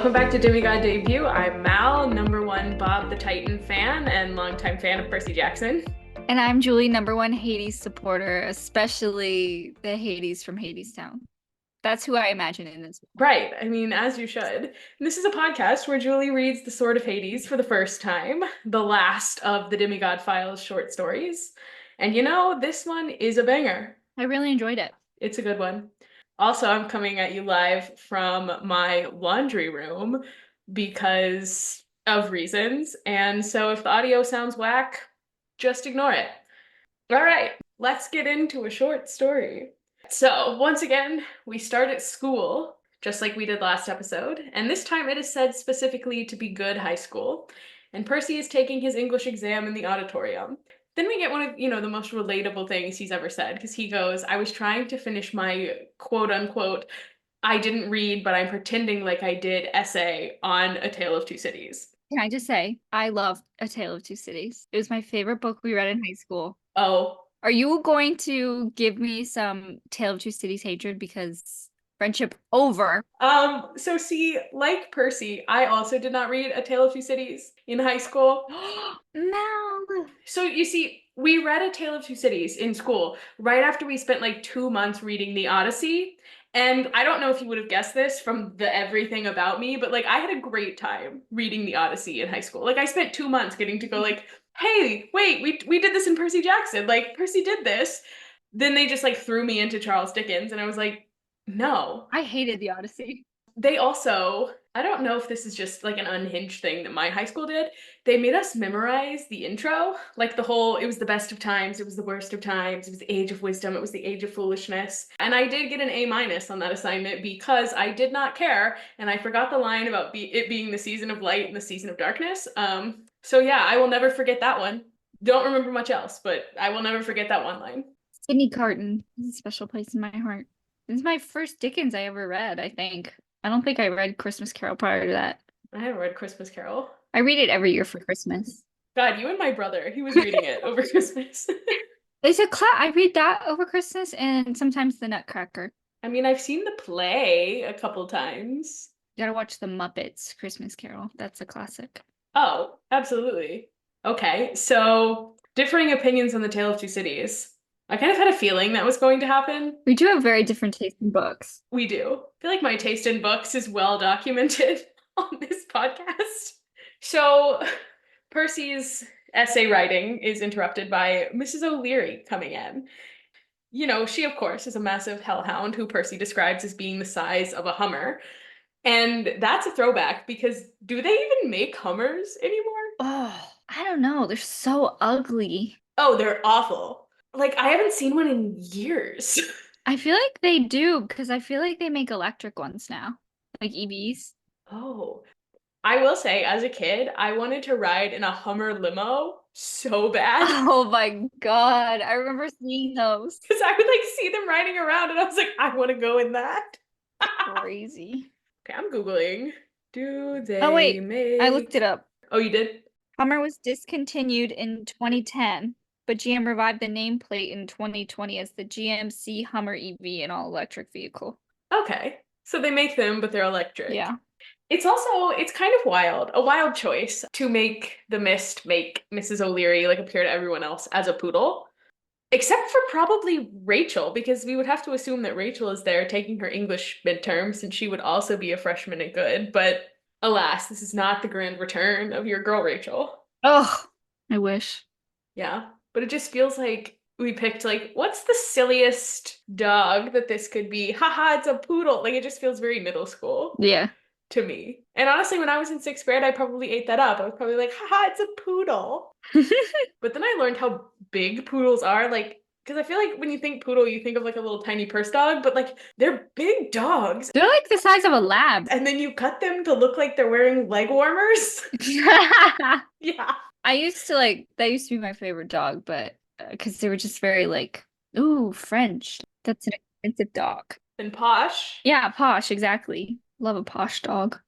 Welcome back to Demigod Debut. I'm Mal, number one Bob the Titan fan and longtime fan of Percy Jackson. And I'm Julie, number one Hades supporter, especially the Hades from Hadestown. That's who I imagine in this. Right, I mean, as you should. And this is a podcast where Julie reads The Sword of Hades for the first time, the last of the Demigod Files short stories. And you know, this one is a banger. I really enjoyed it. It's a good one. Also, I'm coming at you live from my laundry room because of reasons. And so if the audio sounds whack, just ignore it. All right, let's get into a short story. So, once again, we start at school, just like we did last episode, and this time it is said specifically to be good high school. And Percy is taking his English exam in the auditorium. Then we get one of, the most relatable things he's ever said, because he goes, I was trying to finish my quote unquote, I didn't read, but I'm pretending like I did essay on A Tale of Two Cities. Can I just say, I love A Tale of Two Cities. It was my favorite book we read in high school. Oh. Are you going to give me some Tale of Two Cities hatred because friendship over? So see, like Percy, I also did not read A Tale of Two Cities in high school. Mel. So you see, we read A Tale of Two Cities in school right after we spent like 2 months reading the Odyssey. And I don't know if you would have guessed this from the everything about me, but like I had a great time reading the Odyssey in high school. Like I spent 2 months getting to go like, hey, wait, we did this in Percy Jackson. Like Percy did this. Then they just like threw me into Charles Dickens and I was like, no. I hated the Odyssey. They also, I don't know if this is just like an unhinged thing that my high school did. They made us memorize the intro, like the whole, it was the best of times, it was the worst of times, it was the age of wisdom, it was the age of foolishness. And I did get an A- on that assignment because I did not care and I forgot the line about it being the season of light and the season of darkness. So yeah, I will never forget that one. Don't remember much else, but I will never forget that one line. Sydney Carton is a special place in my heart. This is my first Dickens I ever read, I think. I don't think I read Christmas Carol prior to that. I haven't read Christmas Carol. I read it every year for Christmas. God, you and my brother, he was reading it over Christmas. It's a class. I read that over Christmas and sometimes The Nutcracker. I mean, I've seen the play a couple times. You gotta watch The Muppets Christmas Carol. That's a classic. Oh, absolutely. Okay, so differing opinions on The Tale of Two Cities. I kind of had a feeling that was going to happen. We do have very different taste in books. We do. I feel like my taste in books is well documented on this podcast. So Percy's essay writing is interrupted by Mrs. O'Leary coming in. You know, she, of course, is a massive hellhound who Percy describes as being the size of a Hummer. And that's a throwback because do they even make Hummers anymore? Oh, I don't know. They're so ugly. Oh, they're awful. Like, I haven't seen one in years. I feel like they do because I feel like they make electric ones now, like EVs. Oh, I will say, as a kid, I wanted to ride in a Hummer limo so bad. Oh my God. I remember seeing those. Because I would like see them riding around and I was like, I want to go in that. Crazy. Okay, I'm Googling. Do they Oh, wait. make... I looked it up. Oh, you did? Hummer was discontinued in 2010, but GM revived the nameplate in 2020 as the GMC Hummer EV, an all-electric vehicle. Okay. So they make them, but they're electric. Yeah. It's kind of wild, a wild choice to make the Mist make Mrs. O'Leary like appear to everyone else as a poodle. Except for probably Rachel, because we would have to assume that Rachel is there taking her English midterm since she would also be a freshman at Good. But alas, this is not the grand return of your girl, Rachel. Oh, I wish. Yeah, but it just feels like we picked like, what's the silliest dog that this could be? Haha, it's a poodle. Like, it just feels very middle school. Yeah. To me. And honestly, when I was in 6th grade, I probably ate that up. I was probably like, haha, it's a poodle. But then I learned how big poodles are, like, because I feel like when you think poodle, you think of like a little tiny purse dog, but like they're big dogs. They're like the size of a lab. And then you cut them to look like they're wearing leg warmers. Yeah. That used to be my favorite dog, but because they were just very like, ooh, French. That's an expensive dog. And posh. Yeah, posh, exactly. Love a posh dog.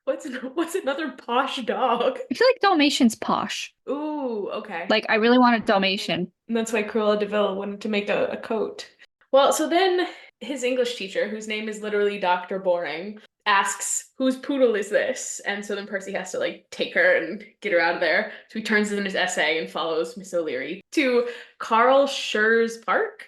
What's another posh dog? I feel like Dalmatian's posh. Ooh, okay. Like, I really want a Dalmatian. And that's why Cruella de Vil wanted to make a coat. Well, so then his English teacher, whose name is literally Dr. Boring, asks, whose poodle is this? And so then Percy has to like take her and get her out of there. So he turns in his essay and follows Miss O'Leary to Carl Schurz Park,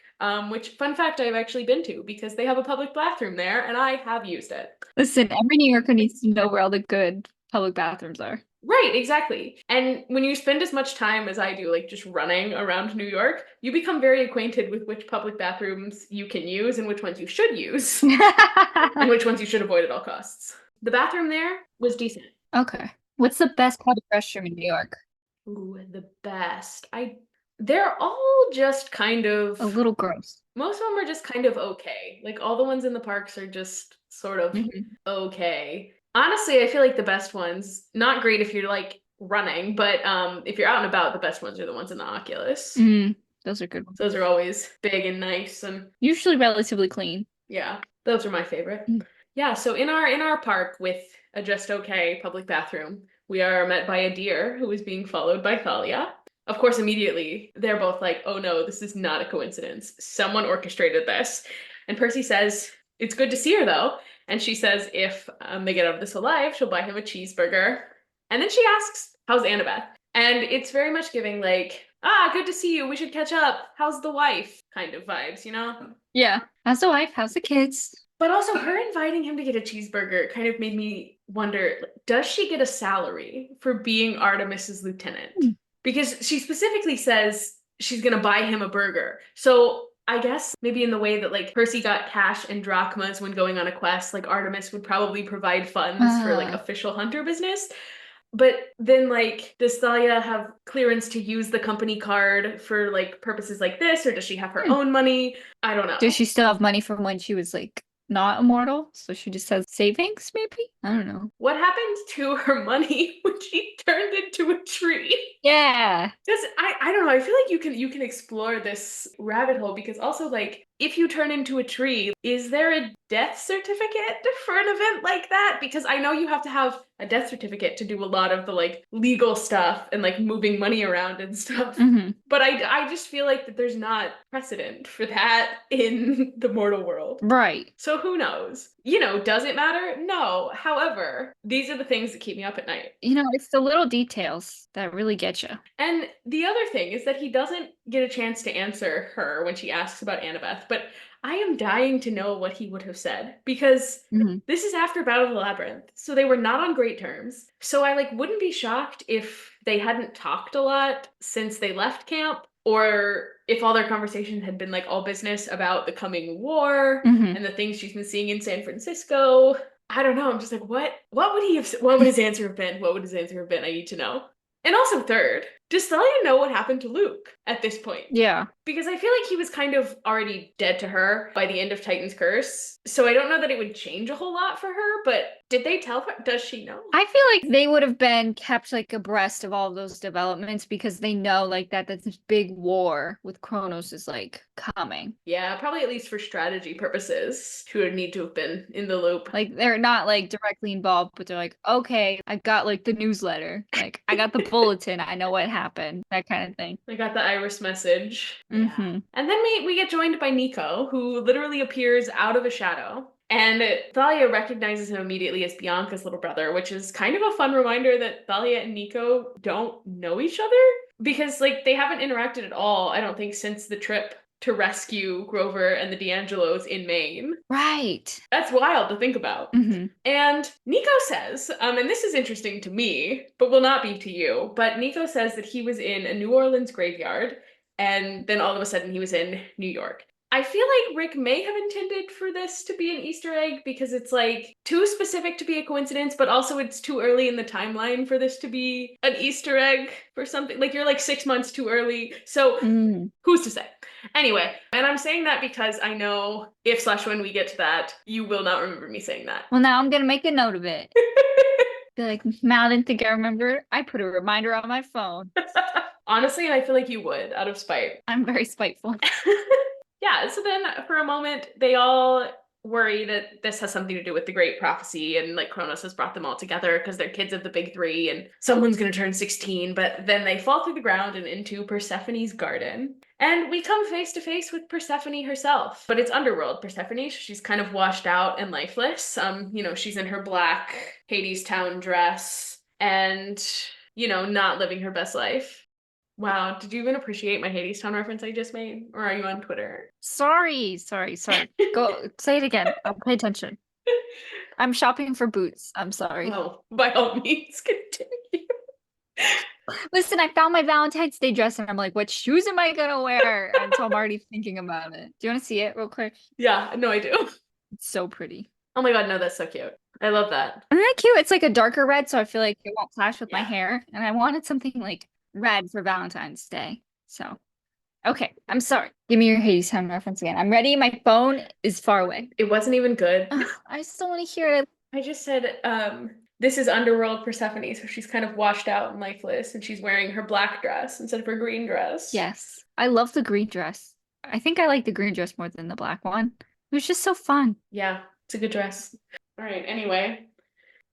which, fun fact, I've actually been to because they have a public bathroom there and I have used it. Listen, every New Yorker needs to know where all the good public bathrooms are. Right, exactly. And when you spend as much time as I do, like just running around New York, you become very acquainted with which public bathrooms you can use and which ones you should use and which ones you should avoid at all costs. The bathroom there was decent. Okay. What's the best public restroom in New York? Ooh, the best. They're all just kind of A little gross. most of them are just kind of okay. Like all the ones in the parks are just sort of Mhm. okay. Honestly, I feel like the best ones, not great if you're like running, but if you're out and about, the best ones are the ones in the Oculus. Those are good ones. Those are always big and nice and Usually relatively clean. yeah, those are my favorite. Mm. Yeah, so in our park with a just okay public bathroom, we are met by a deer who is being followed by Thalia. Of course, immediately they're both like, "Oh no, this is not a coincidence. Someone orchestrated this." And Percy says, "It's good to see her though." And she says if they get out of this alive, she'll buy him a cheeseburger. And then she asks, "How's Annabeth?" And it's very much giving like, "Ah, good to see you. We should catch up. How's the wife?" kind of vibes, you know? Yeah. How's the wife? How's the kids? But also her inviting him to get a cheeseburger kind of made me wonder, does she get a salary for being Artemis's lieutenant? Because she specifically says she's gonna buy him a burger. So I guess maybe in the way that like Percy got cash and drachmas when going on a quest, like Artemis would probably provide funds for like official hunter business. But then, like, does Thalia have clearance to use the company card for like purposes like this, or does she have her own money? I don't know. Does she still have money from when she was like not immortal? So she just has savings, maybe? I don't know. What happened to her money when she turned into a tree? Yeah. Because I don't know, I feel like you can explore this rabbit hole because also like if you turn into a tree, is there a death certificate for an event like that? Because I know you have to have a death certificate to do a lot of the like legal stuff and like moving money around and stuff. But I just feel like that there's not precedent for that in the mortal world. Right. So who knows? You know, does it matter? No. However, these are the things that keep me up at night. You know, it's the little details that really get you. And the other thing is that he doesn't get a chance to answer her when she asks about Annabeth, but I am dying to know what he would have said because this is after Battle of the Labyrinth, so they were not on great terms. So I like wouldn't be shocked if they hadn't talked a lot since they left camp, or if all their conversation had been like all business about the coming war and the things she's been seeing in San Francisco. I don't know. I'm just like, what would he have? What would his answer have been? What would his answer have been? I need to know. And also, third, does Thalia know what happened to Luke at this point? Yeah. Because I feel like he was kind of already dead to her by the end of Titan's Curse. So I don't know that it would change a whole lot for her, but did they tell her? Does she know? I feel like they would have been kept like abreast of all of those developments because they know like that this big war with Kronos is like coming. Yeah, probably at least for strategy purposes. She would need to have been in the loop. Like they're not like directly involved, but they're like, okay, I got like the newsletter. Like I got the bulletin. I know what happened. That kind of thing. I got the Iris message. Yeah. And then we get joined by Nico, who literally appears out of a shadow. And Thalia recognizes him immediately as Bianca's little brother, which is kind of a fun reminder that Thalia and Nico don't know each other. Because, like, they haven't interacted at all, I don't think, since the trip to rescue Grover and the D'Angelos in Maine. Right. That's wild to think about. And Nico says, and this is interesting to me, but will not be to you, but Nico says that he was in a New Orleans graveyard, and then all of a sudden he was in New York. I feel like Rick may have intended for this to be an Easter egg because it's like too specific to be a coincidence, but also it's too early in the timeline for this to be an Easter egg for something. Like you're like 6 months too early. So who's to say? Anyway, and I'm saying that because I know if/when we get to that, you will not remember me saying that. Well, now I'm going to make a note of it. Be like, Mal, I didn't think I remembered. I put a reminder on my phone. Honestly, I feel like you would, out of spite. I'm very spiteful. Yeah, so then for a moment, they all worry that this has something to do with the great prophecy and like Kronos has brought them all together because they're kids of the big three and someone's going to turn 16, but then they fall through the ground and into Persephone's garden. And we come face to face with Persephone herself. But it's underworld Persephone. She's kind of washed out and lifeless. She's in her black Hadestown dress and, not living her best life. Wow, did you even appreciate my Hadestown reference I just made? Or are you on Twitter? Sorry. Go say it again. I'll pay attention. I'm shopping for boots. I'm sorry. Oh, by all means, continue. Listen, I found my Valentine's Day dress and I'm like, what shoes am I gonna wear? And so I'm already thinking about it. Do you want to see it real quick? Yeah, no, I do. It's so pretty. Oh my god, no, that's so cute. I love that. Isn't that cute? It's like a darker red, so I feel like it won't clash with my Yeah. hair. And I wanted something like red for Valentine's Day. So, okay, I'm sorry. Give me your Hadestown reference again. I'm ready. My phone is far away. It wasn't even good. I still want to hear it. I just said, this is underworld Persephone, so she's kind of washed out and lifeless, and she's wearing her black dress instead of her green dress. Yes, I love the green dress. I think I like the green dress more than the black one. It was just so fun. Yeah, it's a good dress. All right, anyway.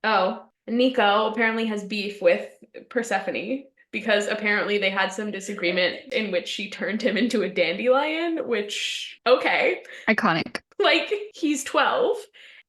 Oh, Nico apparently has beef with Persephone because apparently they had some disagreement in which she turned him into a dandelion, which, okay. Iconic. Like, he's 12.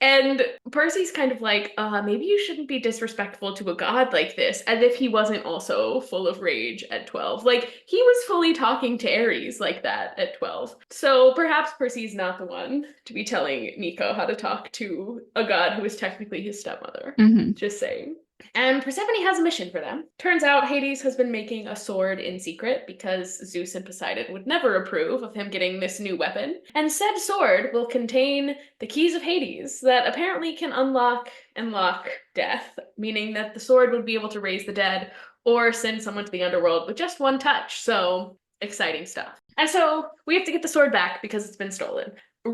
And Percy's kind of like, maybe you shouldn't be disrespectful to a god like this, as if he wasn't also full of rage at 12. Like, he was fully talking to Ares like that at 12. So perhaps Percy's not the one to be telling Nico how to talk to a god who is technically his stepmother. Just saying. And Persephone has a mission for them. Turns out Hades has been making a sword in secret because Zeus and Poseidon would never approve of him getting this new weapon. And said sword will contain the keys of Hades that apparently can unlock and lock death, meaning that the sword would be able to raise the dead or send someone to the underworld with just one touch. So, exciting stuff. And so, we have to get the sword back because it's been stolen.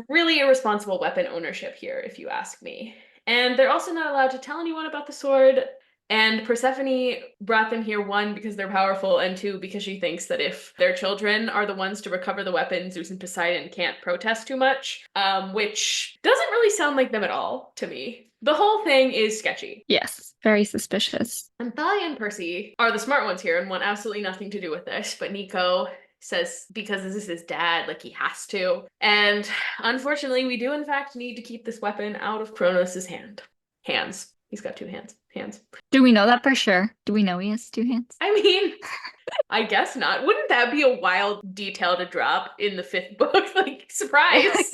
Really irresponsible weapon ownership here, if you ask me. And they're also not allowed to tell anyone about the sword. And Persephone brought them here, one, because they're powerful, and two, because she thinks that if their children are the ones to recover the weapon, Zeus and Poseidon can't protest too much, which doesn't really sound like them at all to me. The whole thing is sketchy. Yes, very suspicious. And Thalia and Percy are the smart ones here and want absolutely nothing to do with this, but Nico says because this is his dad, like he has to. And unfortunately, we do in fact need to keep this weapon out of Kronos' hands. He's got two hands. Do we know that for sure? Do we know he has two hands? I mean, I guess not. Wouldn't that be a wild detail to drop in the 5th book? Like, surprise!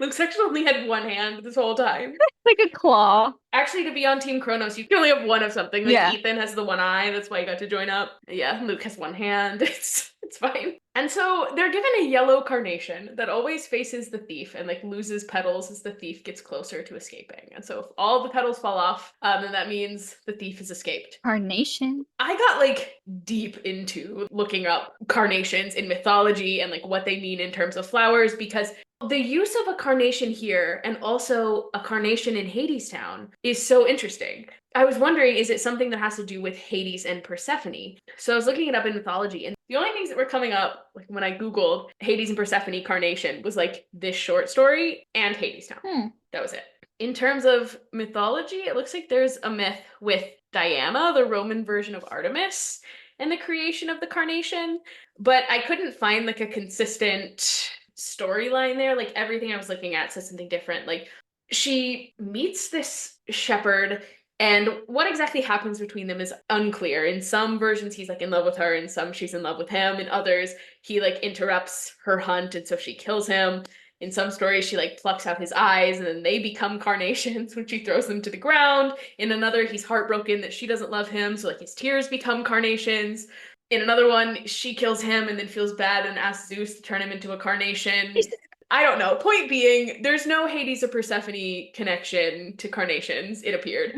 Luke's actually only had one hand this whole time. Like a claw. Actually, to be on Team Kronos, you can only have one of something. Like, yeah. Ethan has the one eye, that's why he got to join up. Yeah, Luke has one hand. It's fine. And so they're given a yellow carnation that always faces the thief and like loses petals as the thief gets closer to escaping. And so if all the petals fall off, then that means the thief has escaped. Carnation. I got like deep into looking up carnations in mythology and like what they mean in terms of flowers, because the use of a carnation here and also a carnation in Hadestown is so interesting. I was wondering, is it something that has to do with Hades and Persephone? So I was looking it up in mythology, and the only things that were coming up, like when I Googled Hades and Persephone carnation, was like this short story and Hadestown. That was it. In terms of mythology, it looks like there's a myth with Diana, the Roman version of Artemis, and the creation of the carnation, but I couldn't find like a consistent storyline there. Like everything I was looking at says something different. Like she meets this shepherd and what exactly happens between them is unclear. In some versions he's like in love with her, in some she's in love with him, in others he like interrupts her hunt and so she kills him. In some stories she like plucks out his eyes and then they become carnations when she throws them to the ground. In another he's heartbroken that she doesn't love him, so like his tears become carnations. In another one, she kills him and then feels bad and asks Zeus to turn him into a carnation. I don't know. Point being, there's no Hades or Persephone connection to carnations, it appeared.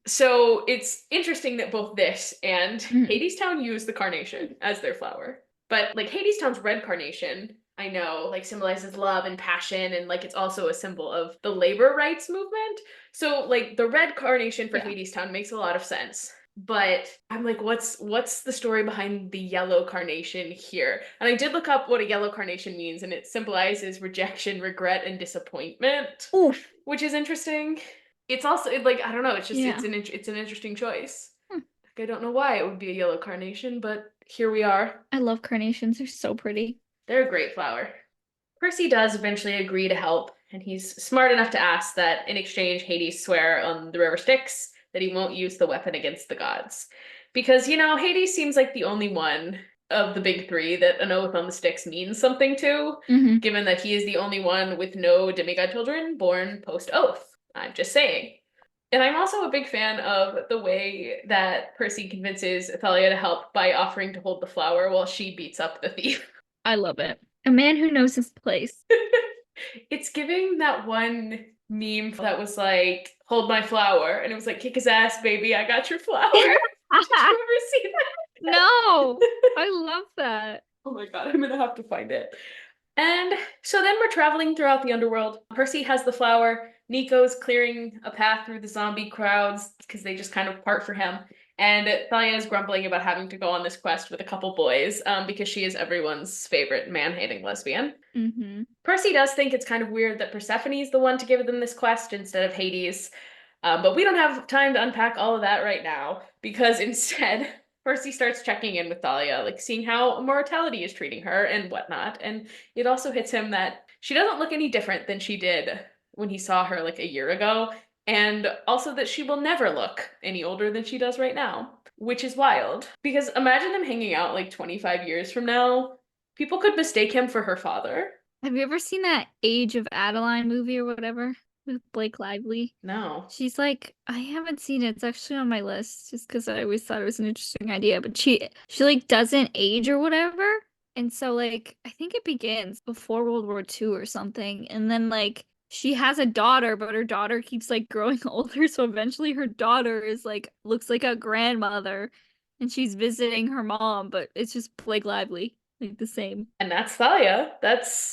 So it's interesting that both this and Hadestown use the carnation as their flower. But like Hadestown's red carnation, I know, like symbolizes love and passion, and like it's also a symbol of the labor rights movement. So like the red carnation for Hadestown makes a lot of sense. But I'm like, what's the story behind the yellow carnation here? And I did look up what a yellow carnation means, and it symbolizes rejection, regret, and disappointment, Oof. which is interesting. It's also like I don't know. It's just Yeah. it's an interesting choice. Hmm. Like, I don't know why it would be a yellow carnation, but here we are. I love carnations. They're so pretty. They're a great flower. Percy does eventually agree to help, and he's smart enough to ask that in exchange, Hades swear on the river Styx that he won't use the weapon against the gods. Because, Hades seems like the only one of the big three that an oath on the Styx means something to, Mm-hmm. given that he is the only one with no demigod children born post oath. I'm just saying. And I'm also a big fan of the way that Percy convinces Thalia to help by offering to hold the flower while she beats up the thief. I love it. A man who knows his place. It's giving that one meme that was like, hold my flower. And it was like, kick his ass, baby. I got your flower. Did you ever see that? No, I love that. Oh my God, I'm gonna have to find it. And so then we're traveling throughout the underworld. Percy has the flower. Nico's clearing a path through the zombie crowds because they just kind of part for him. And Thalia is grumbling about having to go on this quest with a couple boys because she is everyone's favorite man-hating lesbian. Mm-hmm. Percy does think it's kind of weird that Persephone is the one to give them this quest instead of Hades. But we don't have time to unpack all of that right now because instead, Percy starts checking in with Thalia, like seeing how mortality is treating her and whatnot. And it also hits him that she doesn't look any different than she did when he saw her like a year ago. And also that she will never look any older than she does right now, which is wild. Because imagine them hanging out like 25 years from now. People could mistake him for her father. Have you ever seen that Age of Adeline movie or whatever with Blake Lively? No. She's like, I haven't seen it. It's actually on my list just because I always thought it was an interesting idea. But she like doesn't age or whatever. And so like I think it begins before World War II or something. And then like she has a daughter, but her daughter keeps like growing older. So eventually her daughter is like looks like a grandmother and she's visiting her mom, but it's just Blake Lively. Like the same. And that's Thalia.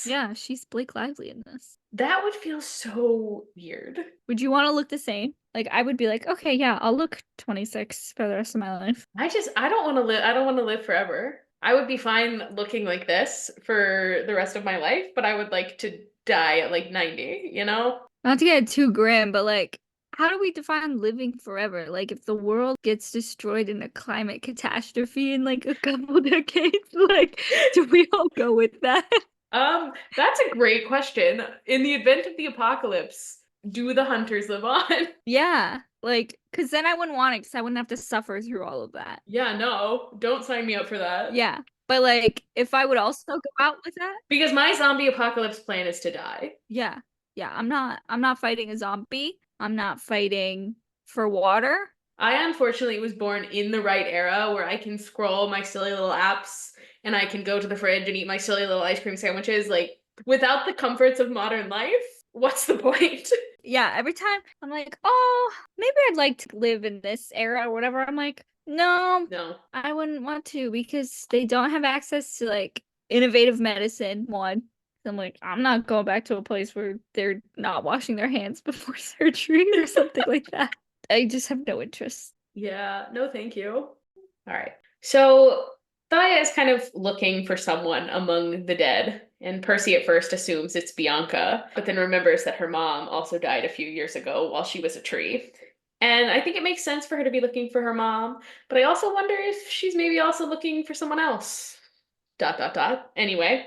Yeah, she's Blake Lively in this. That would feel so weird. Would you want to look the same? Like I would be like, okay, yeah, I'll look 26 for the rest of my life. I don't want to live I don't want to live forever. I would be fine looking like this for the rest of my life, but I would like to die at like 90, you know? Not to get too grim, but like, how do we define living forever? Like, if the world gets destroyed in a climate catastrophe in like a couple decades, like, do we all go with that? That's a great question. In the event of the apocalypse, do the hunters live on? Yeah, like, because then I wouldn't want it because I wouldn't have to suffer through all of that. Yeah, no, don't sign me up for that. Yeah, but like, if I would also go out with that, Because my zombie apocalypse plan is to die. yeah, yeah, I'm not fighting a zombie. I'm not fighting for water. I unfortunately was born in the right era where I can scroll my silly little apps and I can go to the fridge and eat my silly little ice cream sandwiches. Like, without the comforts of modern life, what's the point? Yeah, every time I'm like, oh, maybe I'd like to live in this era or whatever. I'm like, no, No. I wouldn't want to because they don't have access to like innovative medicine. One, I'm like, I'm not going back to a place where they're not washing their hands before surgery or something like that. I just have no interest. Yeah, no, thank you. All right. So Thaya is kind of looking for someone among the dead, and Percy at first assumes it's Bianca, but then remembers that her mom also died a few years ago while she was a tree. And I think it makes sense for her to be looking for her mom, but I also wonder if she's maybe also looking for someone else. Dot, dot, dot. Anyway,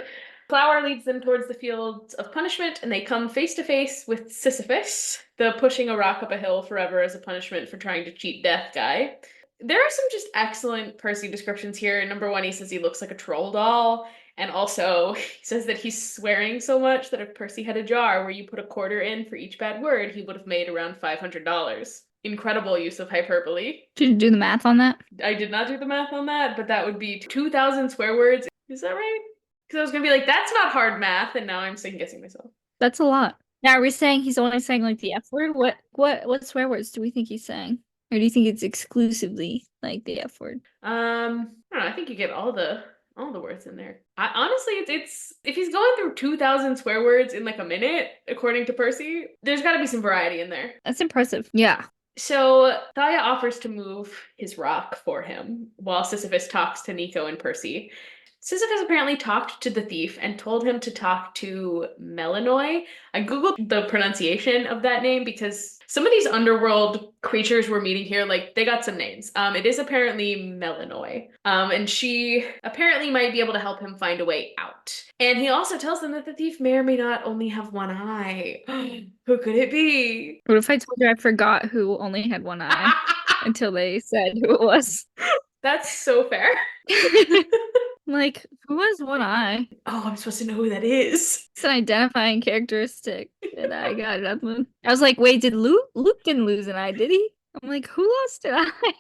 Flower leads them towards the fields of punishment, and they come face to face with Sisyphus, the pushing a rock up a hill forever as a punishment for trying to cheat death guy. There are some just excellent Percy descriptions here. Number one, he says he looks like a troll doll. And also, he says that he's swearing so much that if Percy had a jar where you put a quarter in for each bad word, he would have made around $500. Incredible use of hyperbole. Did you do the math on that? I did not do the math on that, but that would be 2,000 swear words. Is that right? Because I was gonna be like, that's not hard math, and now I'm second guessing myself. That's a lot. Now, are we saying he's only saying like the F word? What swear words do we think he's saying? Or do you think it's exclusively like the F word? I don't know. I think you get all the words in there. Honestly, it's if he's going through 2,000 swear words in like a minute, according to Percy, there's got to be some variety in there. That's impressive. Yeah. So Thalia offers to move his rock for him while Sisyphus talks to Nico and Percy. Sisyphus apparently talked to the thief and told him to talk to Melanoi. I googled the pronunciation of that name because some of these underworld creatures we're meeting here, like they got some names. It is apparently Melanoi, and she apparently might be able to help him find a way out. And he also tells them that the thief may or may not only have one eye. Who could it be? What if I told you I forgot who only had one eye until they said who it was? That's so fair. Like, who has one eye? Oh, I'm supposed to know who that is. It's an identifying characteristic that I got it up with. I was like, wait, did Luke didn't lose an eye, did he? I'm like, who lost an eye?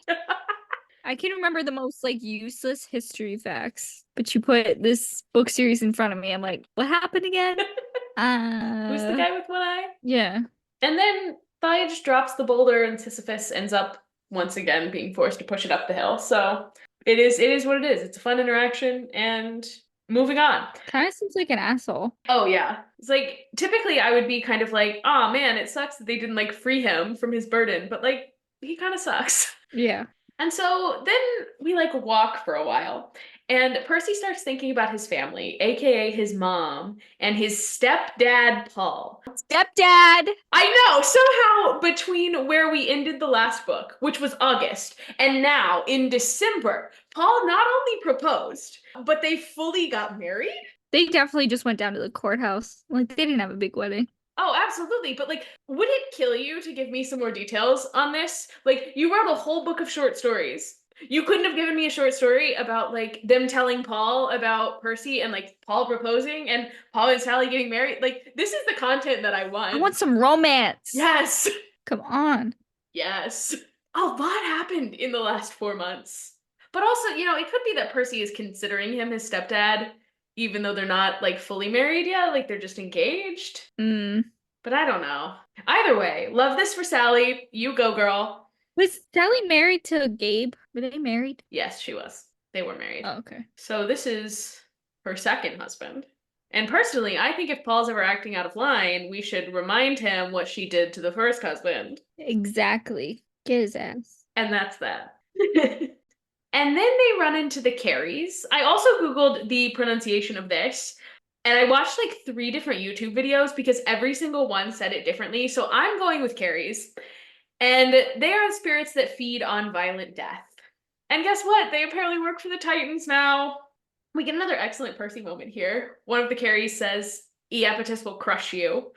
I can remember the most like useless history facts, but you put this book series in front of me. I'm like, what happened again? Who's the guy with one eye? Yeah. And then Thalia just drops the boulder and Sisyphus ends up once again being forced to push it up the hill. So it is what it is. It's a fun interaction and moving on. Kind of seems like an asshole. Oh yeah. It's like typically I would be kind of like, oh man, it sucks that they didn't like free him from his burden, but like he kind of sucks. Yeah. And so then we like walk for a while. And Percy starts thinking about his family, aka his mom, and his stepdad, Paul. Stepdad! I know, somehow between where we ended the last book, which was August, and now in December, Paul not only proposed, but they fully got married. They definitely just went down to the courthouse. Like, they didn't have a big wedding. Oh, absolutely. But like, would it kill you to give me some more details on this? Like, you wrote a whole book of short stories. You couldn't have given me a short story about like them telling Paul about Percy and like Paul proposing and Paul and Sally getting married. Like, this is the content that I want. I want some romance. Yes. Come on. Yes. A lot happened in the last 4 months. But also, it could be that Percy is considering him his stepdad, even though they're not like fully married yet, like they're just engaged. But I don't know. Either way, love this for Sally. You go, girl. Was Sally married to Gabe? Were they married? Yes, she was. They were married. Oh, okay. So this is her second husband. And personally, I think if Paul's ever acting out of line, we should remind him what she did to the first husband. Exactly. Get his ass. And that's that. And then they run into the Carries. I also Googled the pronunciation of this, and I watched like 3 different YouTube videos because every single one said it differently. So I'm going with Carries. And they are the spirits that feed on violent death. And guess what? They apparently work for the Titans now. We get another excellent Percy moment here. One of the Carries says, Iapetus will crush you.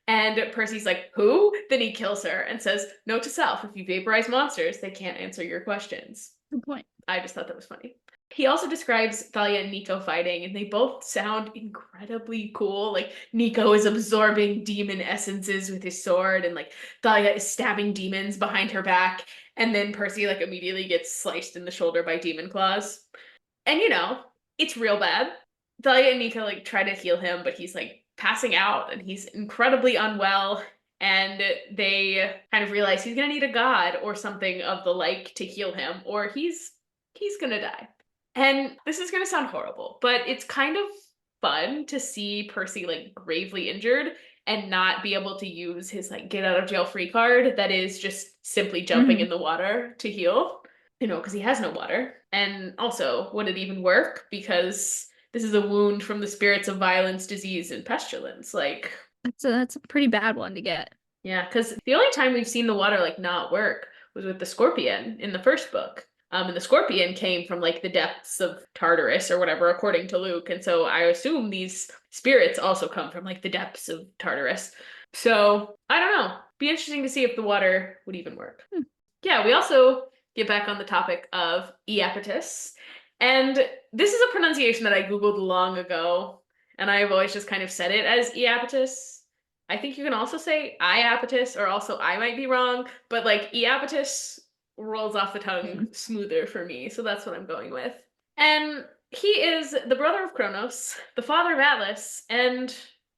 And Percy's like, who? Then he kills her and says, note to self, if you vaporize monsters, they can't answer your questions. Good point. I just thought that was funny. He also describes Thalia and Nico fighting, and they both sound incredibly cool. Like, Nico is absorbing demon essences with his sword, and like Thalia is stabbing demons behind her back, and then Percy like immediately gets sliced in the shoulder by demon claws. And it's real bad. Thalia and Nico like try to heal him, but he's like passing out and he's incredibly unwell. And they kind of realize he's gonna need a god or something of the like to heal him, or he's gonna die. And this is gonna sound horrible, but it's kind of fun to see Percy like gravely injured and not be able to use his like get out of jail free card that is just simply jumping in the water to heal, because he has no water. And also, would it even work? Because this is a wound from the spirits of violence, disease, and pestilence. Like, that's a pretty bad one to get. Yeah, because the only time we've seen the water like not work was with the scorpion in the first book. And the scorpion came from like the depths of Tartarus or whatever, according to Luke. And so I assume these spirits also come from like the depths of Tartarus. So I don't know. Be interesting to see if the water would even work. Yeah, we also get back on the topic of Iapetus. And this is a pronunciation that I Googled long ago, and I've always just kind of said it as Iapetus. I think you can also say Iapetus, or also I might be wrong, but like Iapetus rolls off the tongue smoother for me, so that's what I'm going with. And he is the brother of Kronos, the father of Atlas, and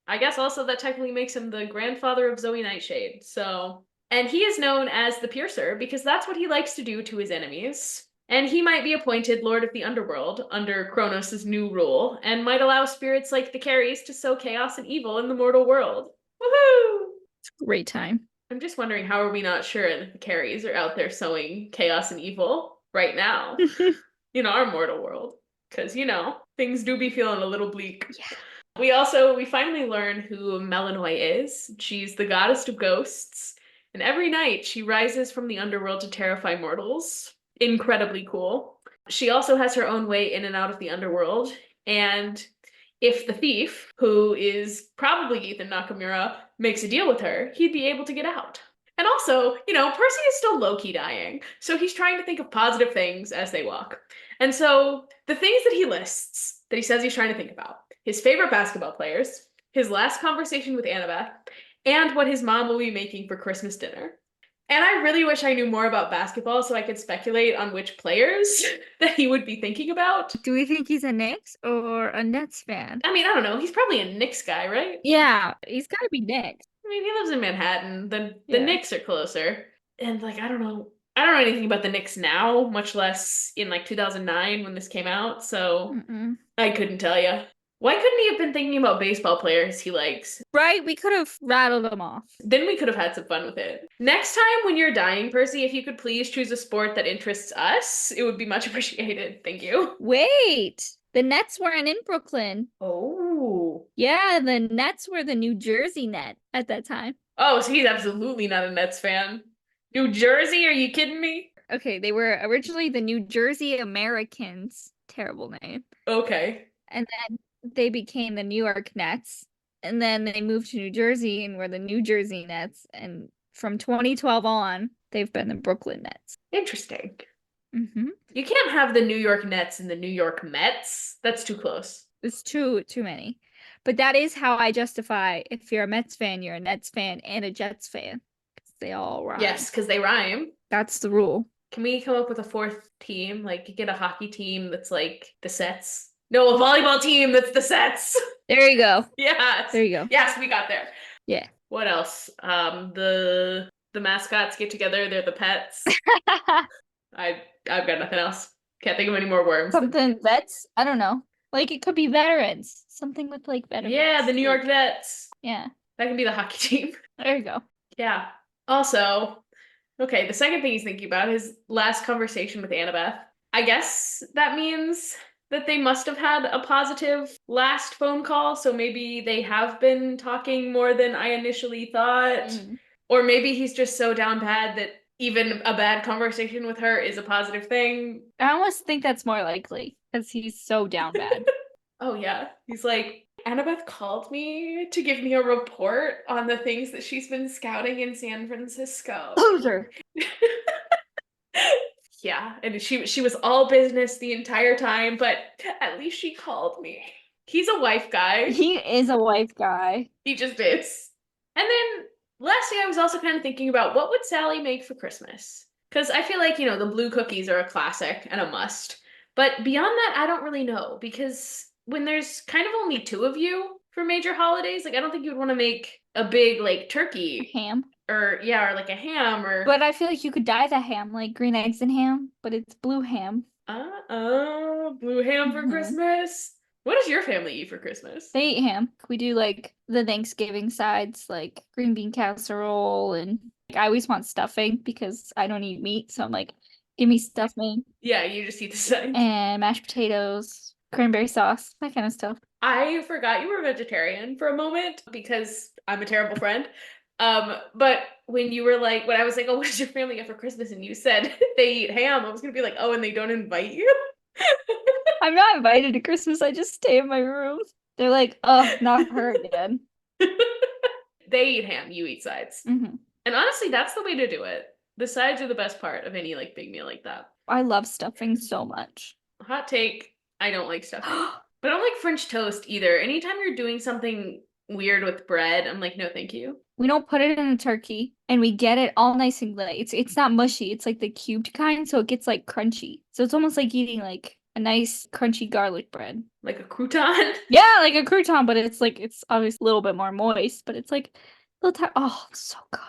I guess also that technically makes him the grandfather of Zoe Nightshade. And he is known as the Piercer because that's what he likes to do to his enemies. And he might be appointed Lord of the Underworld under Kronos' new rule, and might allow spirits like the Carries to sow chaos and evil in the mortal world. Woohoo! It's a great time. I'm just wondering, how are we not sure that the Carries are out there sowing chaos and evil right now in our mortal world? Because, things do be feeling a little bleak. Yeah. We finally learn who Melanoy is. She's the goddess of ghosts, and every night she rises from the underworld to terrify mortals. Incredibly cool. She also has her own way in and out of the underworld, and if the thief, who is probably Ethan Nakamura, makes a deal with her, he'd be able to get out. And also, Percy is still low-key dying, so he's trying to think of positive things as they walk. And so the things that he lists, that he says he's trying to think about, his favorite basketball players, his last conversation with Annabeth, and what his mom will be making for Christmas dinner. And I really wish I knew more about basketball so I could speculate on which players that he would be thinking about. Do we think he's a Knicks or a Nets fan? I mean, I don't know. He's probably a Knicks guy, right? Yeah, he's got to be Knicks. I mean, he lives in Manhattan. The Yeah. Knicks are closer. And like, I don't know. I don't know anything about the Knicks now, much less in like 2009 when this came out, so I couldn't tell you. Why couldn't he have been thinking about baseball players he likes? Right? We could have rattled them off. Then we could have had some fun with it. Next time when you're dying, Percy, if you could please choose a sport that interests us, it would be much appreciated. Thank you. Wait, the Nets weren't in Brooklyn. Oh. Yeah, the Nets were the New Jersey Net at that time. Oh, so he's absolutely not a Nets fan. New Jersey? Are you kidding me? Okay, they were originally the New Jersey Americans. Terrible name. Okay. And then they became the New York Nets. And then they moved to New Jersey and were the New Jersey Nets. And from 2012 on, they've been the Brooklyn Nets. Interesting. Mm-hmm. You can't have the New York Nets and the New York Mets. That's too close. It's too many. But that is how I justify if you're a Mets fan, you're a Nets fan and a Jets fan. Because they all rhyme. Yes, because they rhyme. That's the rule. Can we come up with a fourth team? Like, get a hockey team that's like the Sets? No, a volleyball team that's the Sets. There you go. Yes. There you go. Yes, we got there. Yeah. What else? The mascots get together. They're the pets. I've got nothing else. Can't think of any more worms. Something vets? I don't know. Like it could be veterans. Something with like veterans. Yeah, the New York Vets. Yeah. That can be the hockey team. There you go. Yeah. Also, okay, the second thing he's thinking about is last conversation with Annabeth. I guess that means that they must have had a positive last phone call, so maybe they have been talking more than I initially thought. Or maybe he's just so down bad that even a bad conversation with her is a positive thing. I almost think that's more likely because he's so down bad. Oh, yeah. He's like, Annabeth called me to give me a report on the things that she's been scouting in San Francisco. Loser. Yeah, and she was all business the entire time, but at least she called me. He's a wife guy. He is a wife guy. He just is. And then lastly, I was also kind of thinking about what would Sally make for Christmas? Because I feel like, the blue cookies are a classic and a must. But beyond that, I don't really know. Because when there's kind of only two of you for major holidays, like I don't think you would want to make a big like turkey. Ham. Or like a ham or. But I feel like you could dye the ham like green eggs and ham, but it's blue ham. Blue ham for Christmas. What does your family eat for Christmas? They eat ham. We do like the Thanksgiving sides, like green bean casserole, and I always want stuffing because I don't eat meat, so I'm like, give me stuffing. Yeah, you just eat the sides. And mashed potatoes, cranberry sauce, that kind of stuff. I forgot you were a vegetarian for a moment because I'm a terrible friend. But when I was like, oh, what does your family get for Christmas? And you said they eat ham, I was gonna be like, oh, and they don't invite you? I'm not invited to Christmas. I just stay in my room. They're like, oh, not her again. They eat ham, you eat sides. Mm-hmm. And honestly, that's the way to do it. The sides are the best part of any like big meal like that. I love stuffing so much. Hot take, I don't like stuffing. But I don't like French toast either. Anytime you're doing something weird with bread, I'm like, no, thank you. We don't put it in a turkey, and we get it all nice and light. It's not mushy. It's like the cubed kind, so it gets like crunchy. So it's almost like eating like a nice crunchy garlic bread. Like a crouton? Yeah, like a crouton, but it's obviously a little bit more moist, but it's like a little oh, so good.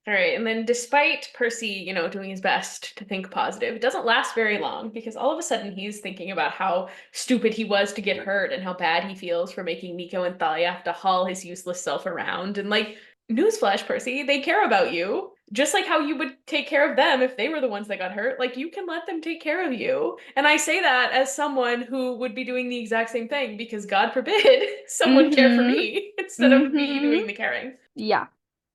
All right, and then despite Percy, doing his best to think positive, it doesn't last very long because all of a sudden he's thinking about how stupid he was to get hurt and how bad he feels for making Nico and Thalia have to haul his useless self around. And like, newsflash, Percy, they care about you. Just like how you would take care of them if they were the ones that got hurt. Like, you can let them take care of you. And I say that as someone who would be doing the exact same thing because God forbid someone care for Mm-hmm. me instead of me Mm-hmm. doing the caring. Yeah.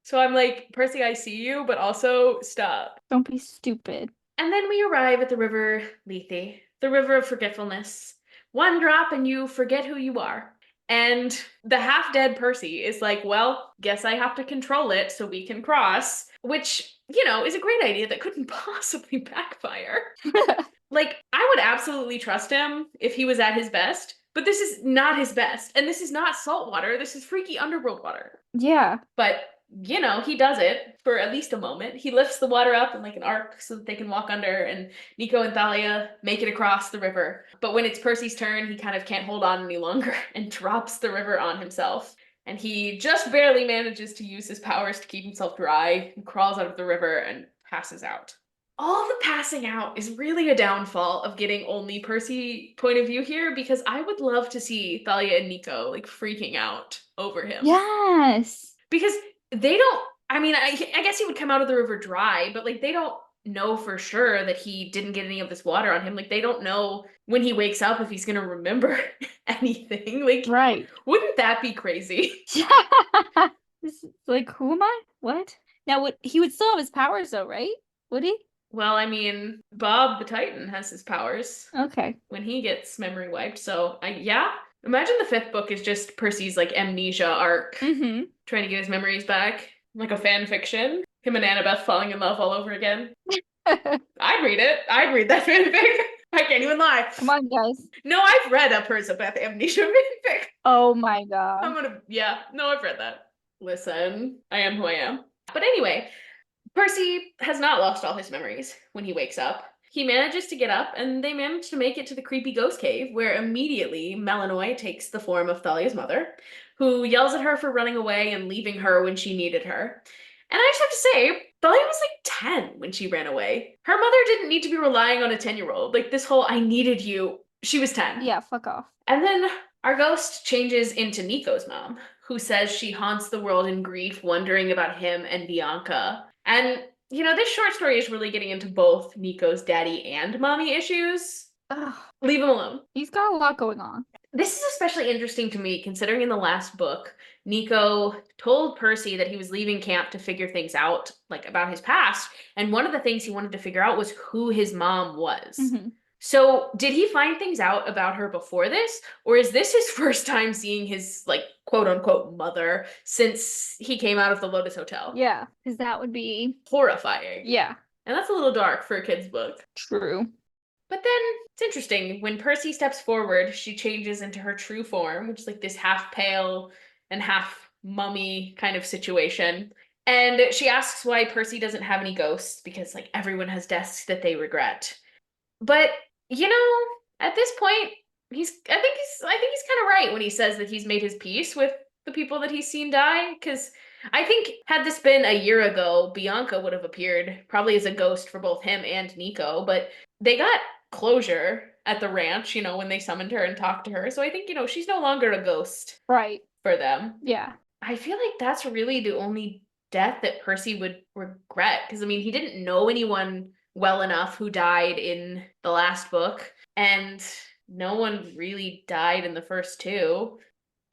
So I'm like, Percy, I see you, but also stop. Don't be stupid. And then we arrive at the river Lethe, the river of forgetfulness. One drop and you forget who you are. And the half dead Percy is like, well, guess I have to control it so we can cross, which, is a great idea that couldn't possibly backfire. Like, I would absolutely trust him if he was at his best, but this is not his best. And this is not salt water, this is freaky underworld water. Yeah. But he does it for at least a moment. He lifts the water up in like an arc so that they can walk under, and Nico and Thalia make it across the river. But when it's Percy's turn, he kind of can't hold on any longer and drops the river on himself. And he just barely manages to use his powers to keep himself dry and crawls out of the river and passes out. All the passing out is really a downfall of getting only Percy point of view here, because I would love to see Thalia and Nico like freaking out over him. Yes. Because they don't, I mean, I guess he would come out of the river dry, but like they don't know for sure that he didn't get any of this water on him. Like, they don't know when he wakes up if he's gonna remember anything. Like, Right. wouldn't that be crazy? This is like, who am I? What? Now, he would still have his powers though, right? Would he? Well, I mean, Bob the Titan has his powers Okay. when he gets memory wiped. So, yeah. Imagine the fifth book is just Percy's like amnesia arc, Mm-hmm. trying to get his memories back, like a fan fiction. Him and Annabeth falling in love all over again. I'd read it. I'd read that fanfic. I can't even lie. Come on, guys. No, I've read a Percabeth amnesia fanfic. Oh my god. I've read that. Listen, I am who I am. But anyway, Percy has not lost all his memories when he wakes up. He manages to get up, and they manage to make it to the creepy ghost cave, where immediately Melanoy takes the form of Thalia's mother, who yells at her for running away and leaving her when she needed her. And I just have to say, Thalia was like 10 when she ran away. Her mother didn't need to be relying on a 10-year-old. Like, this whole I needed you, she was 10. Yeah, fuck off. And then our ghost changes into Nico's mom, who says she haunts the world in grief, wondering about him and Bianca. And, this short story is really getting into both Nico's daddy and mommy issues. Ugh. Leave him alone. He's got a lot going on. This is especially interesting to me, considering in the last book, Nico told Percy that he was leaving camp to figure things out, like about his past. And one of the things he wanted to figure out was who his mom was. Mm-hmm. So did he find things out about her before this? Or is this his first time seeing his, like, quote unquote mother since he came out of the Lotus Hotel? Yeah, because that would be Horrifying. Yeah. And that's a little dark for a kid's book. True. But then it's interesting. When Percy steps forward, she changes into her true form, which is like this half pale and half mummy kind of situation. And she asks why Percy doesn't have any ghosts, because like everyone has deaths that they regret. But at this point, I think he's kind of right when he says that he's made his peace with the people that he's seen die. Because I think had this been a year ago, Bianca would have appeared probably as a ghost for both him and Nico. But they got closure at the ranch, when they summoned her and talked to her. So I think, she's no longer a ghost. Right. For them. Yeah. I feel like that's really the only death that Percy would regret. Because, I mean, he didn't know anyone well enough who died in the last book. And no one really died in the first two.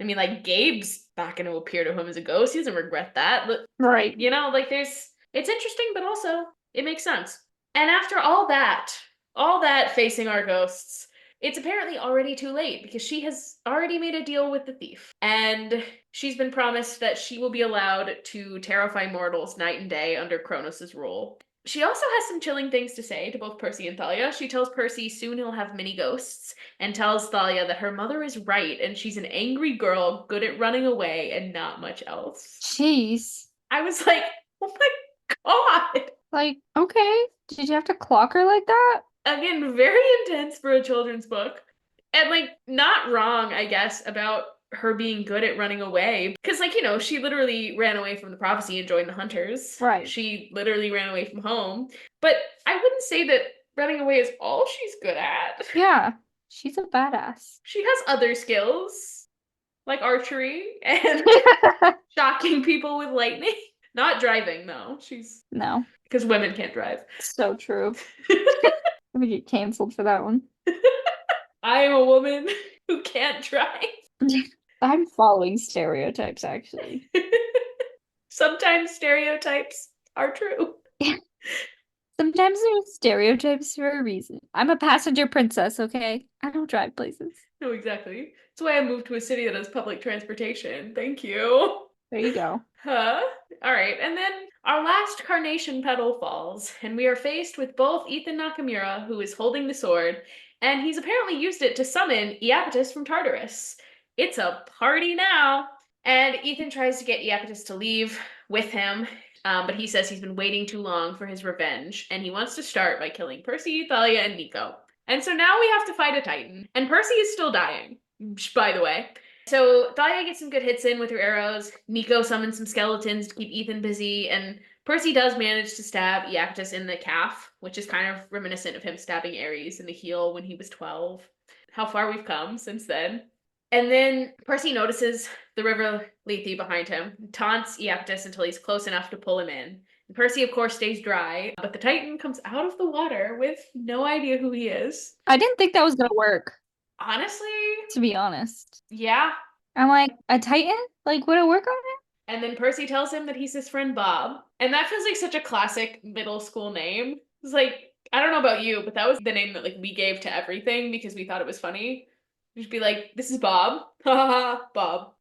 I mean, like, Gabe's not going to appear to him as a ghost. He doesn't regret that. But, right. It's interesting, but also it makes sense. And after all that facing our ghosts, it's apparently already too late, because she has already made a deal with the thief. And she's been promised that she will be allowed to terrify mortals night and day under Kronos' rule. She also has some chilling things to say to both Percy and Thalia. She tells Percy soon he'll have many ghosts, and tells Thalia that her mother is right, and she's an angry girl, good at running away, and not much else. Jeez. I was like, oh my god! Like, okay. Did you have to clock her like that? Again, very intense for a children's book. And, like, not wrong, I guess, about her being good at running away. Because, like, she literally ran away from the prophecy and joined the hunters. Right. She literally ran away from home. But I wouldn't say that running away is all she's good at. Yeah. She's a badass. She has other skills. like archery and shocking people with lightning. Not driving, though. She's No, because women can't drive. so true. I'm gonna get canceled for that one. I am a woman who can't drive. I'm following stereotypes, actually. Sometimes stereotypes are true. Sometimes there's stereotypes for a reason. I'm a passenger princess, okay? I don't drive places. No, exactly. That's why I moved to a city that has public transportation. Thank you. There you go. Huh? All right, and then our last carnation petal falls, and we are faced with both Ethan Nakamura, who is holding the sword, and he's apparently used it to summon Iapetus from Tartarus. It's a party now! And Ethan tries to get Iapetus to leave with him, but he says he's been waiting too long for his revenge, and he wants to start by killing Percy, Thalia, and Nico. And so now we have to fight a Titan, and Percy is still dying, by the way. So Thalia gets some good hits in with her arrows. Nico summons some skeletons to keep Ethan busy, and Percy does manage to stab Iapetus in the calf, which is kind of reminiscent of him stabbing Ares in the heel when he was 12. How far we've come since then. And then Percy notices the river Lethe behind him, taunts Iapetus until he's close enough to pull him in. And Percy, of course, stays dry, but the Titan comes out of the water with no idea who he is. I didn't think that was gonna work, Honestly, to be honest. yeah. I'm like, a Titan? Like, would it work on it? And then Percy tells him that he's his friend Bob. And that feels like such a classic middle school name. It's like, I don't know about you, but that was the name that like we gave to everything because we thought it was funny. You'd be like, this is Bob. Ha ha ha, Bob.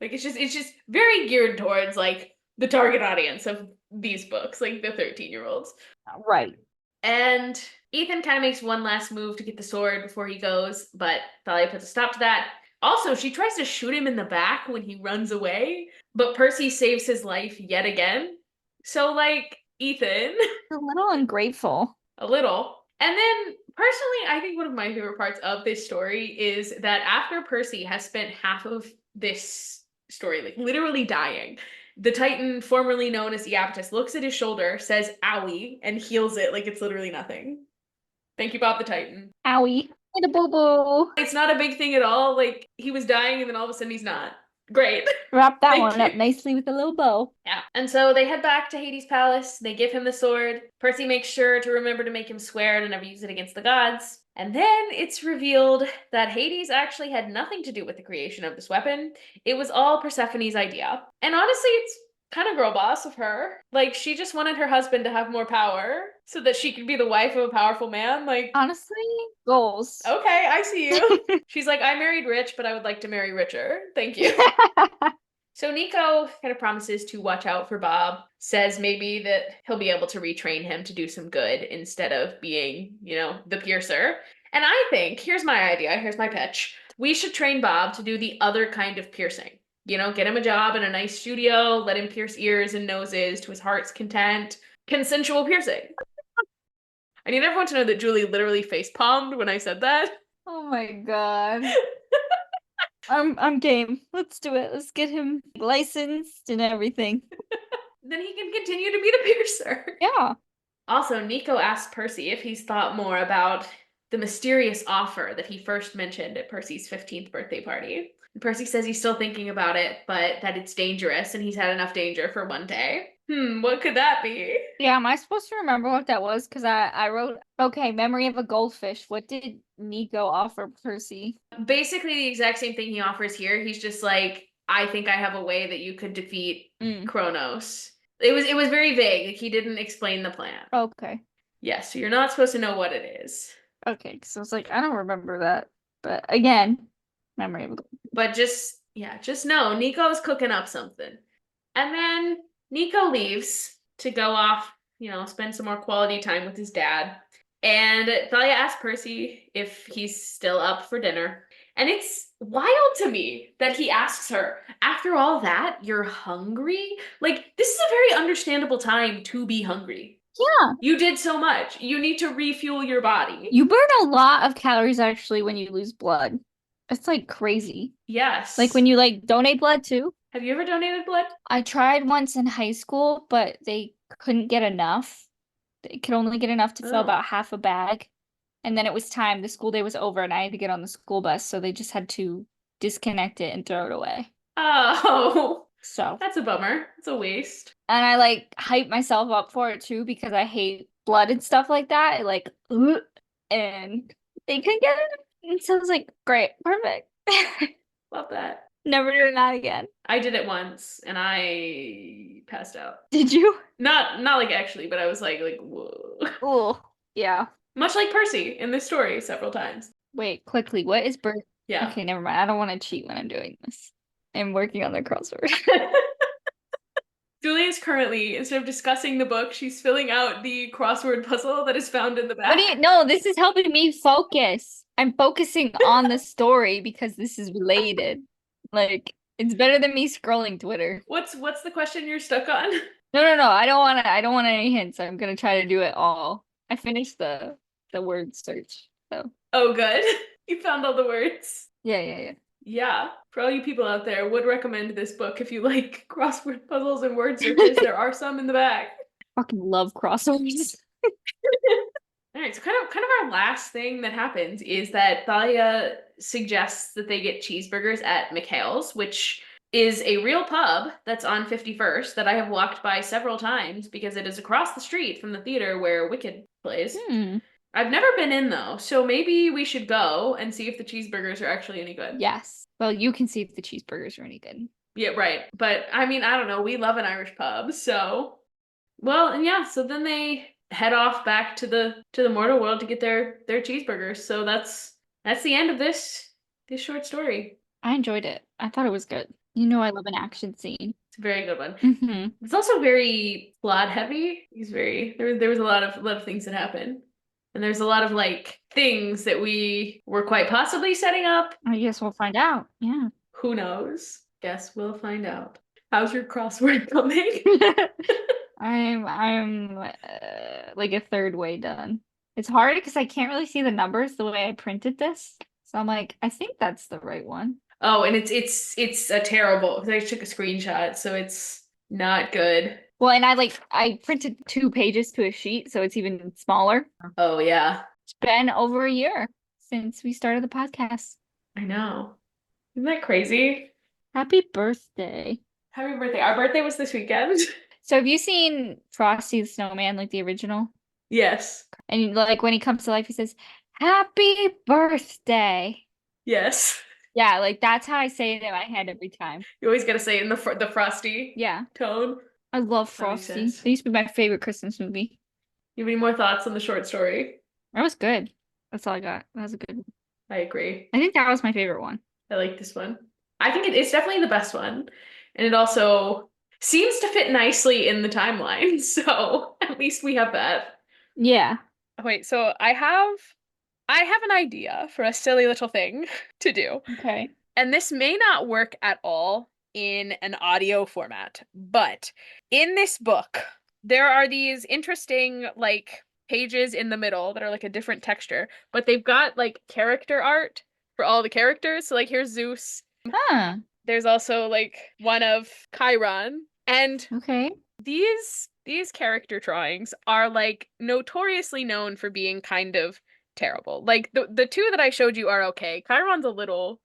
Like it's just very geared towards like the target audience of these books, like the 13-year-olds. Right. And Ethan kind of makes one last move to get the sword before he goes, but Thalia puts a stop to that. Also, she tries to shoot him in the back when he runs away, but Percy saves his life yet again. So, like, Ethan, A little ungrateful. a little. And then, personally, I think one of my favorite parts of this story is that after Percy has spent half of this story, like, literally dying, the Titan, formerly known as Iapetus, looks at his shoulder, says, owie, and heals it like it's literally nothing. Thank you, Bob the Titan. Owie. A boo-boo. It's not a big thing at all. Like, he was dying and then all of a sudden he's not. Great. Wrap that Thank one up you. nicely with a little bow. Yeah. And so they head back to Hades' palace. They give him the sword. Percy makes sure to remember to make him swear to never use it against the gods. And then it's revealed that Hades actually had nothing to do with the creation of this weapon. It was all Persephone's idea. And honestly, it's kind of girl boss of her. Like, she just wanted her husband to have more power so that she could be the wife of a powerful man. Like, Honestly, goals. okay, I see you. She's like, I married rich, but I would like to marry richer. Thank you. So Nico kind of promises to watch out for Bob, says maybe that he'll be able to retrain him to do some good instead of being, the piercer. And I think, here's my idea, here's my pitch. We should train Bob to do the other kind of piercing. Get him a job in a nice studio, let him pierce ears and noses to his heart's content. Consensual piercing. I need everyone to know that Julie literally face palmed when I said that. Oh my god. I'm game. Let's do it. Let's get him licensed and everything. Then he can continue to be the piercer. Yeah. Also, Nico asks Percy if he's thought more about the mysterious offer that he first mentioned at Percy's 15th birthday party. And Percy says he's still thinking about it, but that it's dangerous and he's had enough danger for one day. What could that be? Yeah, am I supposed to remember what that was? Because I wrote, okay, memory of a goldfish. What did Nico offer Percy? Basically the exact same thing he offers here. He's just like, I think I have a way that you could defeat Kronos. It was very vague. Like, he didn't explain the plan. Okay. Yes, so you're not supposed to know what it is. Okay, because I was like, I don't remember that. But again, memory of a goldfish. But just know Nico's cooking up something. And then Nico leaves to go off, spend some more quality time with his dad. And Thalia asks Percy if he's still up for dinner. And it's wild to me that he asks her, after all that, you're hungry? Like, this is a very understandable time to be hungry. Yeah. You did so much. You need to refuel your body. You burn a lot of calories actually when you lose blood. It's like crazy. Yes. Like when you donate blood too. Have you ever donated blood? I tried once in high school, but they couldn't get enough. They could only get enough to fill about half a bag. And then it was time. The school day was over and I had to get on the school bus. So they just had to disconnect it and throw it away. Oh, So, that's a bummer. It's a waste. and I like hype myself up for it too because I hate blood and stuff like that. Like, ugh, and they couldn't get it. And so I was like, great, perfect. Love that. Never doing that again. I did it once and I passed out. Did you? Not like actually, but I was like whoa. Oh, yeah. Much like Percy in this story several times. Wait, quickly, what is birth? Yeah. Okay, never mind. I don't want to cheat when I'm doing this. I'm working on the crossword. Julia's currently, instead of discussing the book, she's filling out the crossword puzzle that is found in the back. No, this is helping me focus. I'm focusing on the story because this is related. Like, it's better than me scrolling Twitter. What's the question you're stuck on? No. I don't want any hints. I'm gonna try to do it all. I finished the word search. So Oh, good. You found all the words. yeah. Yeah, for all you people out there, would recommend this book if you like crossword puzzles and word searches. There are some in the back. Fucking love crosswords. All right, so kind of our last thing that happens is that Thalia suggests that they get cheeseburgers at McHale's, which is a real pub that's on 51st that I have walked by several times because it is across the street from the theater where Wicked plays. I've never been in though, so maybe we should go and see if the cheeseburgers are actually any good. Yes. Well, you can see if the cheeseburgers are any good. Yeah, right. But I mean, I don't know. We love an Irish pub, so well, and yeah, so then they head off back to the mortal world to get their cheeseburgers. So that's the end of this short story. I enjoyed it. I thought it was good. You know I love an action scene. It's a very good one. Mm-hmm. It's also very plot heavy. There was a lot of things that happen. And there's a lot of like things that we were quite possibly setting up. I guess we'll find out. Yeah. Who knows? Guess we'll find out. How's your crossword coming? I'm like a third way done. It's hard because I can't really see the numbers the way I printed this. So I'm like, I think that's the right one. Oh, and it's a terrible because I took a screenshot, so it's not good. Well, and I printed 2 pages to a sheet, so it's even smaller. Oh yeah. It's been over a year since we started the podcast. I know. Isn't that crazy? Happy birthday. Happy birthday. Our birthday was this weekend. So have you seen Frosty the Snowman, like the original? Yes. And like when he comes to life, he says, "Happy birthday." Yes. Yeah, like that's how I say it in my head every time. You always gotta say it in the frosty tone. I love That makes Frosty. sense. It used to be my favorite Christmas movie. You have any more thoughts on the short story? That was good. That's all I got. That was a good one. I agree. I think that was my favorite one. I like this one. I think it's definitely the best one. And it also seems to fit nicely in the timeline. So at least we have that. Yeah. Wait, so I have an idea for a silly little thing to do. Okay. And this may not work at all in an audio format, but in this book, there are these interesting like pages in the middle that are like a different texture, but they've got like character art for all the characters. So like here's Zeus. Huh. There's also like one of Chiron. And Okay. these character drawings are like notoriously known for being kind of terrible. Like the 2 that I showed you are okay. Chiron's a little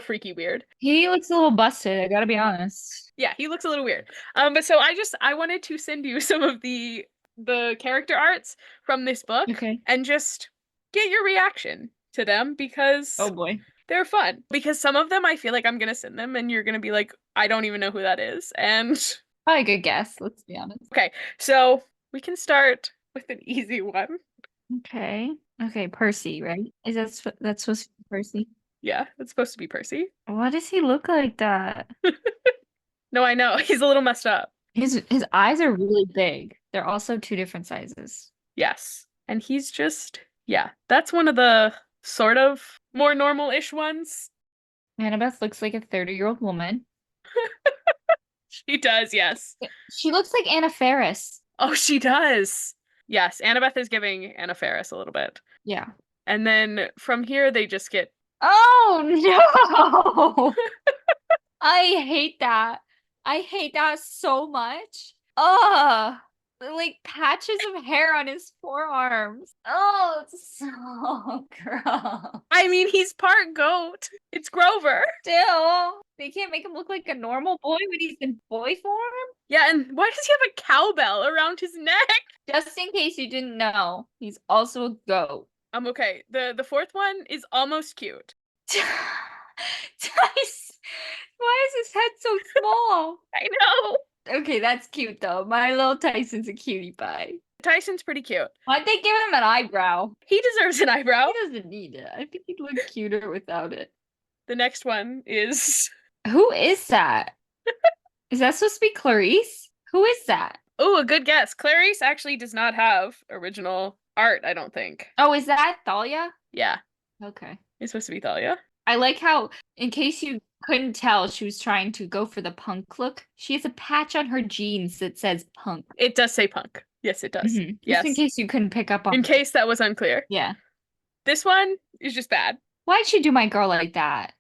freaky weird. He looks a little busted, I gotta be honest. Yeah, he looks a little weird. But so I wanted to send you some of the character arts from this book. Okay. And just get your reaction to them because Oh boy. they're fun. Because some of them I feel like I'm gonna send them and you're gonna be like, I don't even know who that is. And Probably a good guess, let's be honest. okay, so we can start with an easy one. Okay. Okay, Percy, right? Is that's supposed to be Percy? Yeah, it's supposed to be Percy. Why does he look like that? No, I know. He's a little messed up. His eyes are really big. They're also 2 different sizes. Yes. And he's just, yeah, that's one of the sort of more normal-ish ones. Annabeth looks like a 30-year-old woman. She does, yes. She looks like Anna Faris. Oh, she does. Yes, Annabeth is giving Anna Faris a little bit. Yeah. And then from here, they just get... Oh, no! I hate that. I hate that so much. Ugh. Like patches of hair on his forearms. Oh, it's so gross. I mean, he's part goat. It's Grover. Still, they can't make him look like a normal boy when he's in boy form? Yeah, and why does he have a cowbell around his neck? Just in case you didn't know, he's also a goat. I'm okay. The fourth one is almost cute. Tice, why is his head so small? I know. Okay, that's cute though. My little Tyson's a cutie pie. Tyson's pretty cute. Why'd they give him an eyebrow? He deserves an eyebrow. He doesn't need it. I think he'd look cuter without it. The next one is Who is that? Is that supposed to be Clarice? Who is that? oh, a good guess. Clarice actually does not have original art, I don't think. Oh, is that Thalia? Yeah, Okay. it's supposed to be Thalia. I like how, in case you couldn't tell, she was trying to go for the punk look. She has a patch on her jeans that says punk. It does say punk. Yes, it does. Mhm. Yes. Just in case you couldn't pick up on In it. case that was unclear. Yeah. This one is just bad. Why'd she do my girl like that?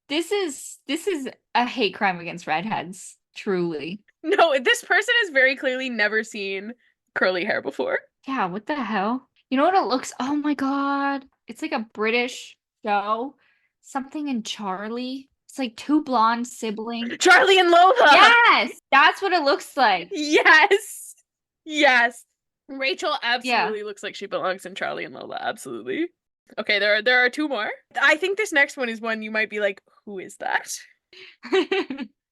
This is a hate crime against redheads. Truly. No, this person has very clearly never seen curly hair before. Yeah, what the hell? You know what it looks? Oh my god. It's like a British show. Something in Charlie. It's like two blonde siblings. Charlie and Lola. Yes, that's what it looks like. Yes. Yes. Rachel absolutely looks like she belongs in Charlie and Lola. Absolutely. Okay, there are two more. I think this next one is one you might be like, who is that?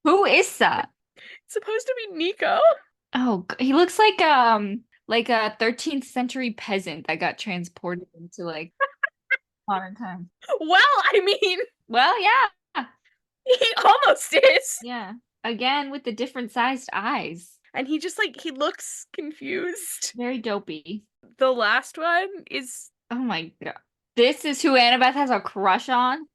Who is that? It's supposed to be Nico. Oh, he looks like a 13th century peasant that got transported into like modern times. Well, I mean, Well, yeah. he almost is. Yeah. Again with the different sized eyes. And he just like he looks confused. Very dopey. The last one is Oh my god. This is who Annabeth has a crush on?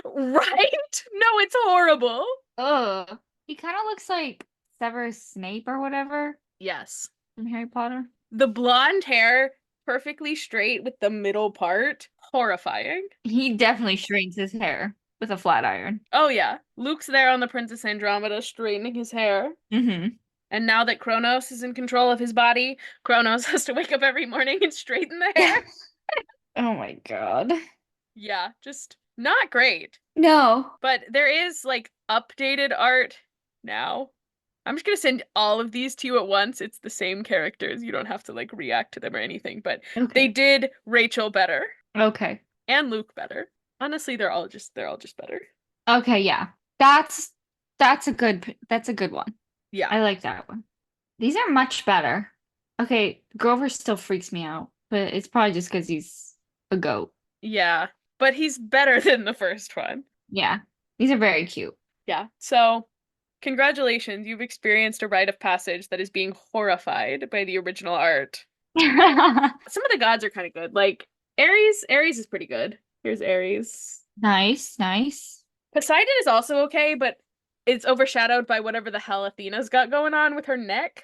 right? No, it's horrible. Ugh. He kind of looks like Severus Snape or whatever Yes. from Harry Potter. The blonde hair, perfectly straight with the middle part, horrifying. He definitely straightens his hair with a flat iron. Oh yeah, Luke's there on the Princess Andromeda straightening his hair. Mm-hmm. And now that Kronos is in control of his body, Kronos has to wake up every morning and straighten the hair. Oh my god. Yeah, just not great. No. But there is like updated art now. I'm just gonna send all of these to you at once. It's the same characters. You don't have to like react to them or anything. But they did Rachel better Okay. and Luke better. Honestly, they're all just better. Okay, yeah. That's a good one. Yeah. I like that one. These are much better. Okay, Grover still freaks me out, but it's probably just because he's a goat. Yeah. But he's better than the first one. Yeah. These are very cute. Yeah. So congratulations, you've experienced a rite of passage that is being horrified by the original art. Some of the gods are kind of good. Like Ares is pretty good. Here's Ares. Nice, nice. Poseidon is also okay, but it's overshadowed by whatever the hell Athena's got going on with her neck.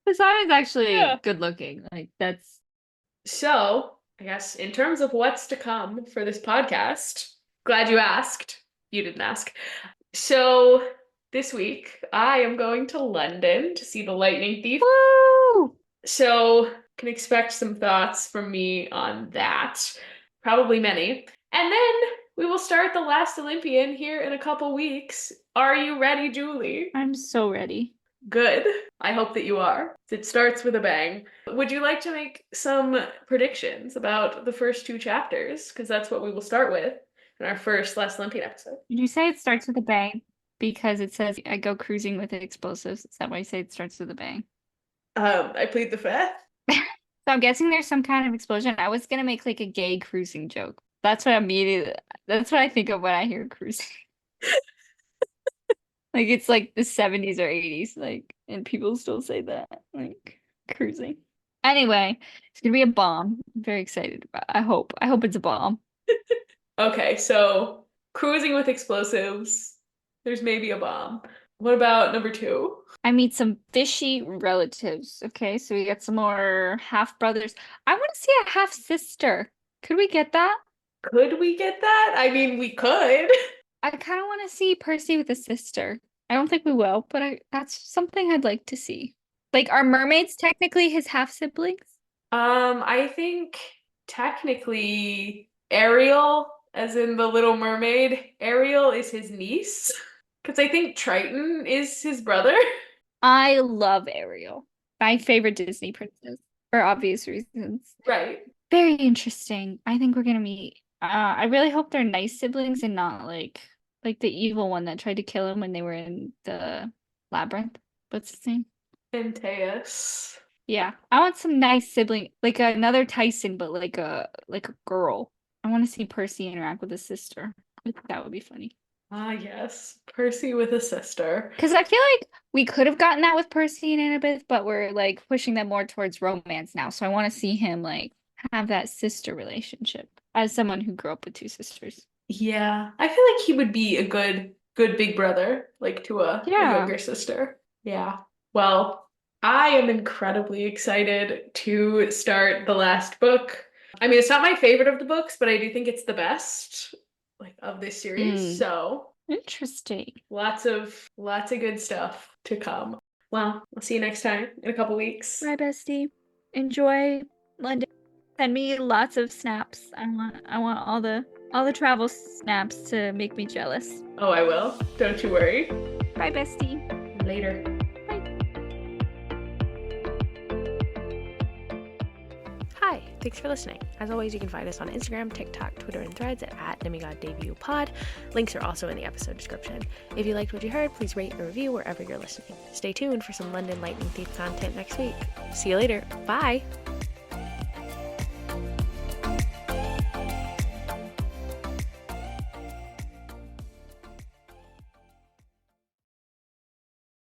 Poseidon's actually Yeah. good looking. Like that's So, I guess in terms of what's to come for this podcast, glad you asked. You didn't ask. So, this week I am going to London to see The Lightning Thief. woo! So, can expect some thoughts from me on that. Probably many. And then we will start The Last Olympian here in a couple weeks. Are you ready, Julie? I'm so ready. Good. I hope that you are. It starts with a bang. Would you like to make some predictions about the first two chapters? Because that's what we will start with in our first Last Olympian episode. Did you say it starts with a bang? Because it says I go cruising with explosives. Is that why you say it starts with a bang? I plead the fifth. So I'm guessing there's some kind of explosion. I was gonna make like a gay cruising joke. That's what I think of when I hear cruising. Like it's like the 70s or 80s, like, and people still say that, like cruising. Anyway, it's gonna be a bomb. I'm very excited about it. I hope it's a bomb. Okay, so cruising with explosives. There's maybe a bomb. What about number two? I meet some fishy relatives. Okay, so we got some more half brothers. I want to see a half sister. Could we get that? Could we get that? I mean, we could. I kind of want to see Percy with a sister. I don't think we will, but that's something I'd like to see. Like, are mermaids technically his half siblings? I think technically Ariel, as in the Little Mermaid, Ariel is his niece. Because I think Triton is his brother. I love Ariel. My favorite Disney princess for obvious reasons. Right. Very interesting. I think we're gonna meet. I really hope they're nice siblings and not like the evil one that tried to kill him when they were in the labyrinth. What's his name? Antaeus. Yeah, I want some nice sibling, like another Tyson, but like a girl. I want to see Percy interact with his sister. I think that would be funny. Ah, yes. Percy with a sister. Because I feel like we could have gotten that with Percy and Annabeth, but we're like pushing them more towards romance now. So I want to see him like have that sister relationship as someone who grew up with two sisters. Yeah. I feel like he would be a good big brother, like to a Yeah. younger sister. Yeah. Well, I am incredibly excited to start the last book. I mean, it's not my favorite of the books, but I do think it's the best, like, of this series. Mm, So interesting. lots of good stuff to come. Well, I'll see you next time in a couple weeks. Bye, bestie. Enjoy London. Send me lots of snaps. I want all the travel snaps to make me jealous. Oh, I will. Don't you worry. Bye, bestie. Later. Bye. Hi, thanks for listening. As always, you can find us on Instagram, TikTok, Twitter, and Threads at DemigodDebutPod. Links are also in the episode description. If you liked what you heard, please rate and review wherever you're listening. Stay tuned for some London Lightning Thief content next week. See you later. Bye!